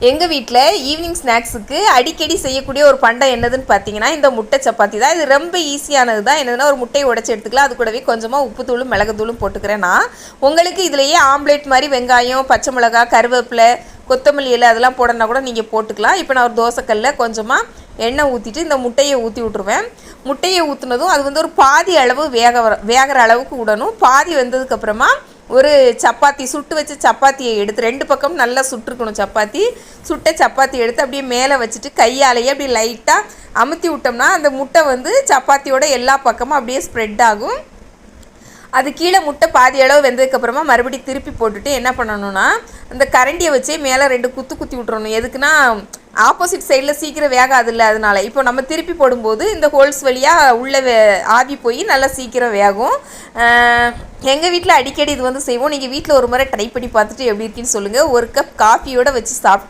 எங்கள் வீட்டில் ஈவினிங் ஸ்நாக்ஸுக்கு அடிக்கடி செய்யக்கூடிய ஒரு பண்டம் என்னதுன்னு பார்த்தீங்கன்னா இந்த முட்டை சப்பாத்தி தான். இது ரொம்ப ஈஸியானது தான். என்னதுன்னா ஒரு முட்டையை உடச்சி எடுத்துக்கலாம். அது கூடவே கொஞ்சமாக உப்புத்தூளும் மிளகுத்தூளும் போட்டுக்கிறேன் நான். உங்களுக்கு இதிலேயே ஆம்லேட் மாதிரி வெங்காயம், பச்சை மிளகா, கருவேப்பிலை, கொத்தமல்லி இலை அதெல்லாம் போடணுன்னா கூட நீங்கள் போட்டுக்கலாம். இப்போ நான் ஒரு தோசைக்கல்லில் கொஞ்சமாக எண்ணெய் ஊற்றிட்டு இந்த முட்டையை ஊற்றி விட்ருவேன். முட்டையை ஊற்றுனதும் அது ஒரு பாதி அளவு வேகிற அளவுக்கு விடணும். பாதி வெந்ததுக்கப்புறமா ஒரு சப்பாத்தி சுட்டு வச்ச சப்பாத்தியை எடுத்து 2 பக்கம் நல்லா சுட்டுருக்கணும். சுட்ட சப்பாத்தி எடுத்து அப்படியே மேலே வச்சுட்டு கையாலேயே அப்படியே லைட்டாக அமுத்தி விட்டோம்னா அந்த முட்டை சப்பாத்தியோட எல்லா பக்கமும் அப்படியே ஸ்ப்ரெட் ஆகும். அது கீழே முட்டை பாதி அளவு வெந்ததுக்கப்புறமா மறுபடியும் திருப்பி போட்டுட்டு என்ன பண்ணணும்னா அந்த கரண்டியை வச்சே மேலே 2 குத்தி விட்றணும். எதுக்குன்னா ஆப்போசிட் சைடில் சீக்கிரம் வேகாது இல்லை, அதனால இப்போ நம்ம திருப்பி போடும்போது இந்த ஹோல்ஸ் வழியாக உள்ளே ஆவி போய் நல்லா சீக்கிரம் வேகும். எங்கள் வீட்டில் அடிக்கடி இது செய்வோம். நீங்கள் வீட்டில் ஒரு முறை ட்ரை பண்ணி பார்த்துட்டு எப்படி இருக்குன்னு சொல்லுங்கள். 1 கப் காஃபியோடு வச்சு சாப்பிட்டோம்.